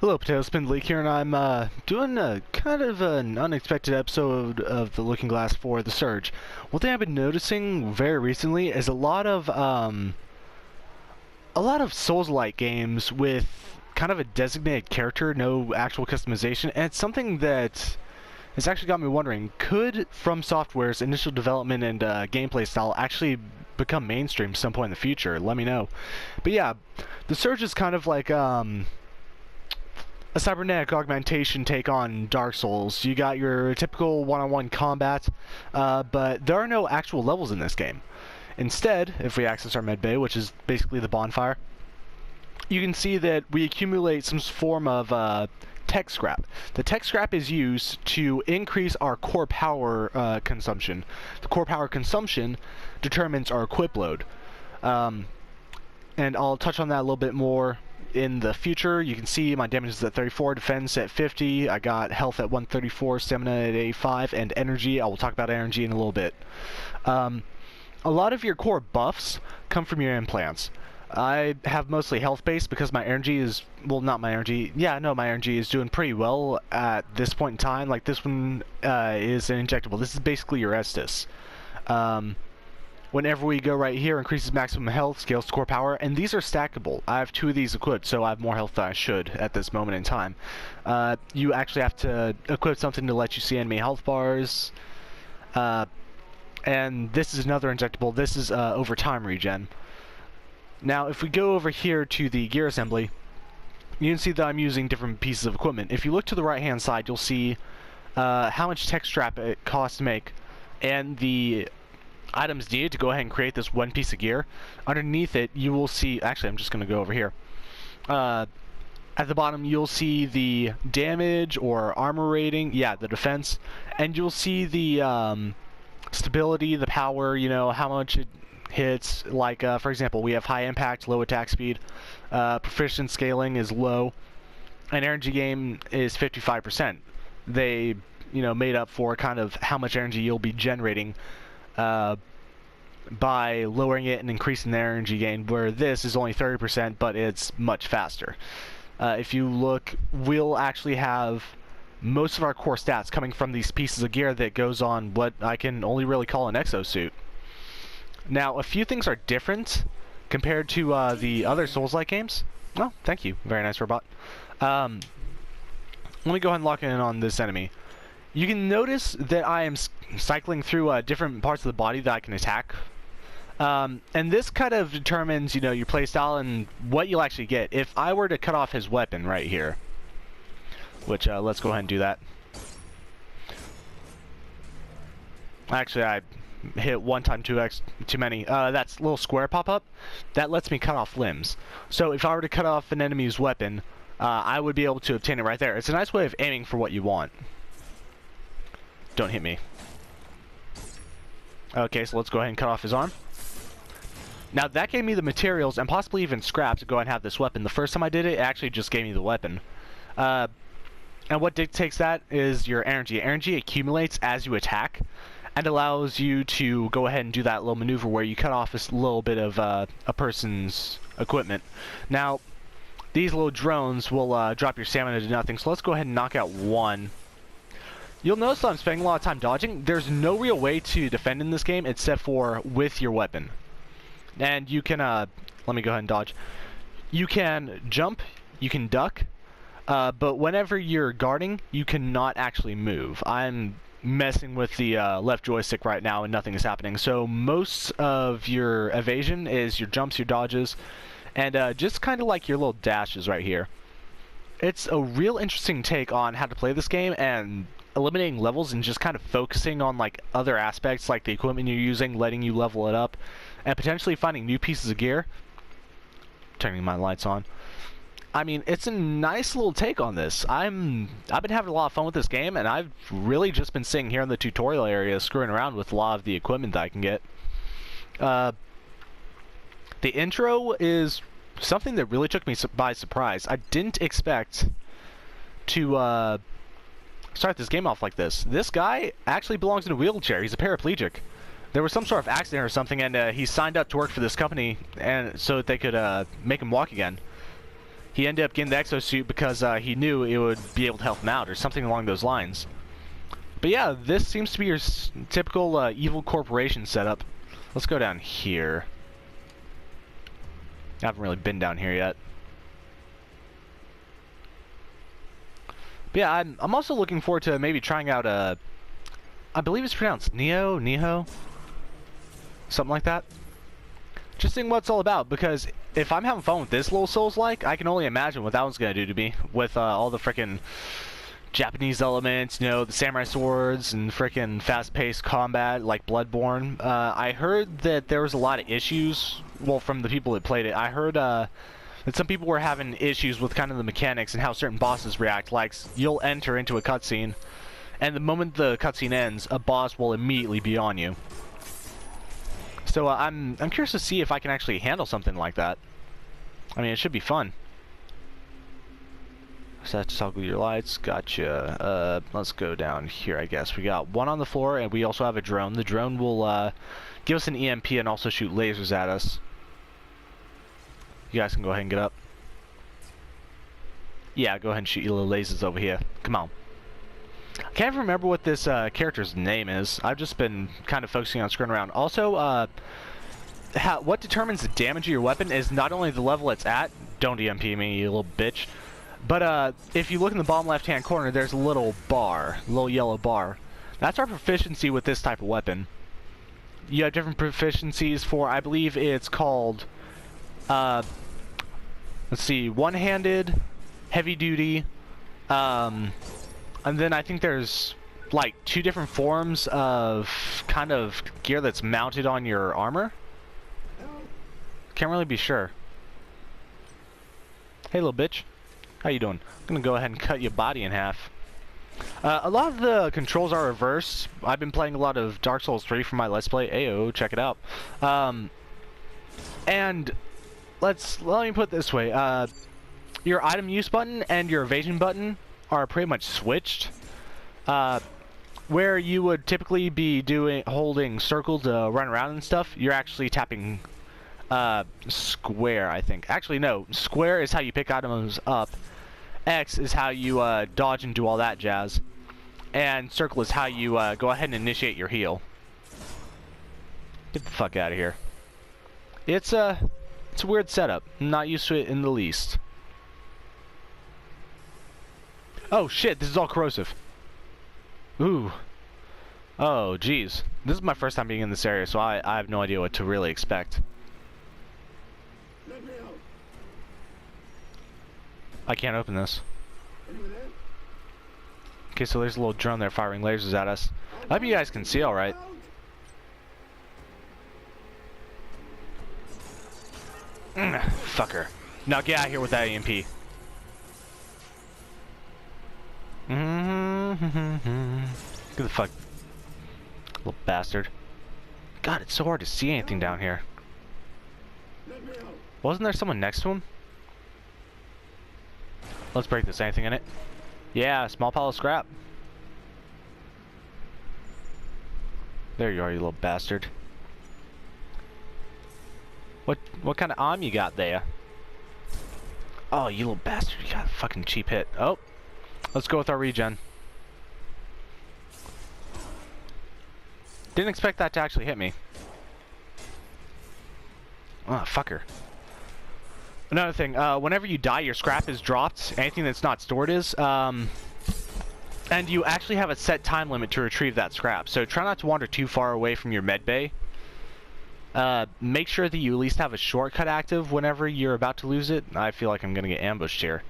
Hello, Potato Spin Leak here, and I'm doing a kind of an unexpected episode of The Looking Glass for The Surge. One thing I've been noticing very recently is a lot of Souls-like games with kind of a designated character, no actual customization, and it's something that has actually got me wondering, could From Software's initial development and gameplay style actually become mainstream at some point in the future? Let me know. But yeah, The Surge is kind of like a cybernetic augmentation take on Dark Souls. You got your typical one-on-one combat, but there are no actual levels in this game. Instead, if we access our medbay, which is basically the bonfire, you can see that we accumulate some form of tech scrap. The tech scrap is used to increase our core power consumption. The core power consumption determines our equip load. And I'll touch on that a little bit more in the future. You can see my damage is at 34, defense at 50, I got health at 134, stamina at 85, and energy. I will talk about energy in a little bit. A lot of your core buffs come from your implants. I have mostly health based because my energy is, well, not my energy, yeah, no, my energy is doing pretty well at this point in time. Like, this one is an injectable. This is basically your Estus. Whenever we go right here, increases maximum health, scales to core power, and these are stackable. I have 2 of these equipped, so I have more health than I should at this moment in time. You actually have to equip something to let you see enemy health bars. And this is another injectable. This is over time regen. Now, if we go over here to the gear assembly, you can see that I'm using different pieces of equipment. If you look to the right-hand side, you'll see how much tech scrap it costs to make, and the items needed to go ahead and create this one piece of gear. Underneath it, you will see, actually I'm just going to go over here. At the bottom, you'll see the damage or armor rating, yeah, the defense, and you'll see the stability, the power, you know, how much it hits. Like, for example, we have high impact, low attack speed, proficient scaling is low, and energy gain is 55%. They, you know, made up for kind of how much energy you'll be generating by lowering it and increasing the energy gain, where this is only 30%, but it's much faster. If you look, we'll actually have most of our core stats coming from these pieces of gear that goes on what I can only really call an exosuit. Now, a few things are different compared to the other Souls-like games. Oh, thank you. Very nice, robot. Let me go ahead and lock in on this enemy. You can notice that I am cycling through different parts of the body that I can attack. And this kind of determines, you know, your playstyle and what you'll actually get. If I were to cut off his weapon right here, which, let's go ahead and do that. Actually, I hit one time too many. That's a little square pop-up. That lets me cut off limbs. So if I were to cut off an enemy's weapon, I would be able to obtain it right there. It's a nice way of aiming for what you want. Don't hit me. Okay, so let's go ahead and cut off his arm. Now, that gave me the materials and possibly even scrap to go ahead and have this weapon. The first time I did it, it actually just gave me the weapon. And what dictates that is your energy. Energy accumulates as you attack and allows you to go ahead and do that little maneuver where you cut off this little bit of a person's equipment. Now, these little drones will drop your stamina to nothing, so let's go ahead and knock out one. You'll notice that I'm spending a lot of time dodging. There's no real way to defend in this game except for with your weapon. And you can, let me go ahead and dodge. You can jump, you can duck, but whenever you're guarding, you cannot actually move. I'm messing with the left joystick right now and nothing is happening. So most of your evasion is your jumps, your dodges, and just kind of like your little dashes right here. It's a real interesting take on how to play this game, and eliminating levels and just kind of focusing on like other aspects like the equipment you're using, letting you level it up, and potentially finding new pieces of gear. Turning my lights on. I mean, it's a nice little take on this. I've been having a lot of fun with this game, and I've really just been sitting here in the tutorial area screwing around with a lot of the equipment that I can get. The intro is something that really took me by surprise. I didn't expect to start this game off like this. This guy actually belongs in a wheelchair. He's a paraplegic. There was some sort of accident or something, and he signed up to work for this company, and so that they could make him walk again. he ended up getting the exosuit because he knew it would be able to help him out or something along those lines. But yeah, this seems to be your typical evil corporation setup. Let's go down here. I haven't really been down here yet. But yeah, I'm also looking forward to maybe trying out I believe it's pronounced Neo, something like that. Just seeing what it's all about, because if I'm having fun with this little Souls-like, I can only imagine what that one's gonna do to me with all the frickin' Japanese elements, you know, the samurai swords and frickin' fast-paced combat like Bloodborne. I heard that there was a lot of issues, well, from the people that played it. I heard that some people were having issues with kind of the mechanics and how certain bosses react. Like, you'll enter into a cutscene, and the moment the cutscene ends, a boss will immediately be on you. So I'm curious to see if I can actually handle something like that. I mean, it should be fun. So that's toggle your lights. Gotcha. Let's go down here, I guess. We got one on the floor, and we also have a drone. The drone will give us an EMP and also shoot lasers at us. You guys can go ahead and get up. Yeah, go ahead and shoot your little lasers over here. Come on. I can't remember what this character's name is. I've just been kind of focusing on screwing around. Also, what determines the damage of your weapon is not only the level it's at. Don't EMP me, you little bitch. But if you look in the bottom left-hand corner, there's a little bar, a little yellow bar. That's our proficiency with this type of weapon. You have different proficiencies for, I believe it's called, let's see, one-handed, heavy-duty, and then I think there's like 2 different forms of kind of gear that's mounted on your armor. Can't really be sure. Hey, little bitch. How you doing? I'm gonna go ahead and cut your body in half. A lot of the controls are reversed. I've been playing a lot of Dark Souls 3 for my Let's Play. Ayo, check it out. And let me put it this way. Your item use button and your evasion button are pretty much switched. Where you would typically be holding circle to run around and stuff, you're actually tapping square, I think. Actually, no. Square is how you pick items up. X is how you dodge and do all that jazz. And circle is how you go ahead and initiate your heal. Get the fuck out of here. It's a weird setup. I'm not used to it in the least. Oh shit, this is all corrosive. Ooh. Oh jeez. This is my first time being in this area, so I have no idea what to really expect. I can't open this. Okay, so there's a little drone there firing lasers at us. I hope you guys can see alright. Fucker. Now get out of here with that EMP. Get the fuck. Little bastard. God, it's so hard to see anything down here. Wasn't there someone next to him? Let's break this. Anything in it? Yeah, small pile of scrap. There you are, you little bastard. What kind of arm you got there? Oh, you little bastard, you got a fucking cheap hit. Oh, let's go with our regen. Didn't expect that to actually hit me. Oh, fucker. Another thing, whenever you die, your scrap is dropped. Anything that's not stored is. And you actually have a set time limit to retrieve that scrap. So try not to wander too far away from your med bay. Make sure that you at least have a shortcut active whenever you're about to lose it. I feel like I'm gonna get ambushed here.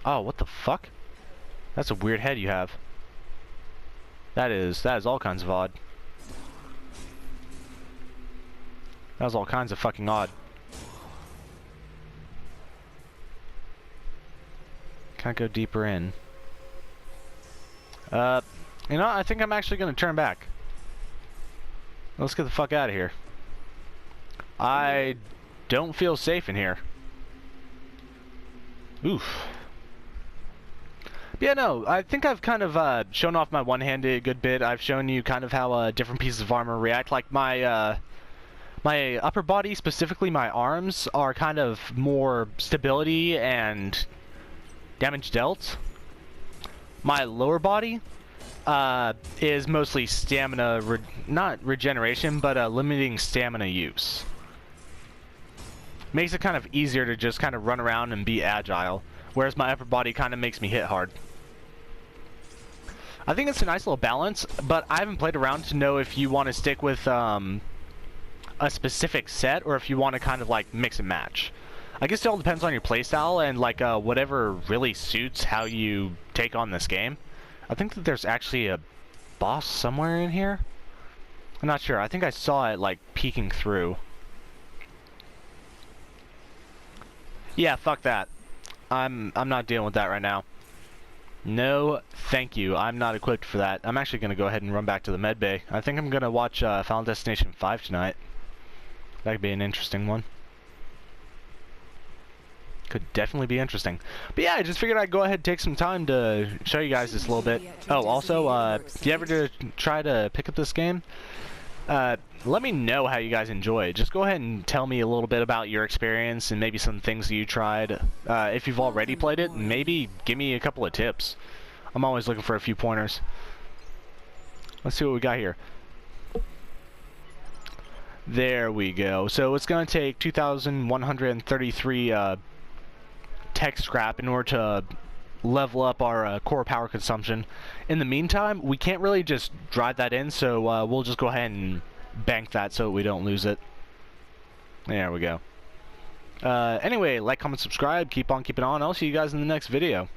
Oh, what the fuck? That's a weird head you have. That is all kinds of odd. That was all kinds of fucking odd. Can I go deeper in? You know, I think I'm actually gonna turn back. Let's get the fuck out of here. I don't feel safe in here. Oof. Yeah, no, I think I've kind of shown off my one-handed a good bit. I've shown you kind of how different pieces of armor react. Like my My upper body, specifically my arms, are kind of more stability and damage dealt. My lower body is mostly stamina, not regeneration, but limiting stamina use. Makes it kind of easier to just kind of run around and be agile, whereas my upper body kind of makes me hit hard. I think it's a nice little balance, but I haven't played around to know if you want to stick with a specific set or if you want to kind of like mix and match. I guess it all depends on your playstyle and like whatever really suits how you take on this game. I think that there's actually a boss somewhere in here. I'm not sure. I think I saw it like peeking through. Yeah, fuck that. I'm not dealing with that right now. No, thank you. I'm not equipped for that. I'm actually gonna go ahead and run back to the med bay. I think I'm gonna watch Final Destination 5 tonight. That could be an interesting one. Could definitely be interesting. But yeah, I just figured I'd go ahead and take some time to show you guys this a little bit. Oh, also, if you ever try to pick up this game, let me know how you guys enjoy it. Just go ahead and tell me a little bit about your experience and maybe some things that you tried. If you've already played it, maybe give me a couple of tips. I'm always looking for a few pointers. Let's see what we got here. There we go. So it's going to take 2,133 tech scrap in order to level up our core power consumption. In the meantime, we can't really just drive that in, so we'll just go ahead and bank that so we don't lose it. There we go. Anyway, like, comment, subscribe, keep on keeping on. I'll see you guys in the next video.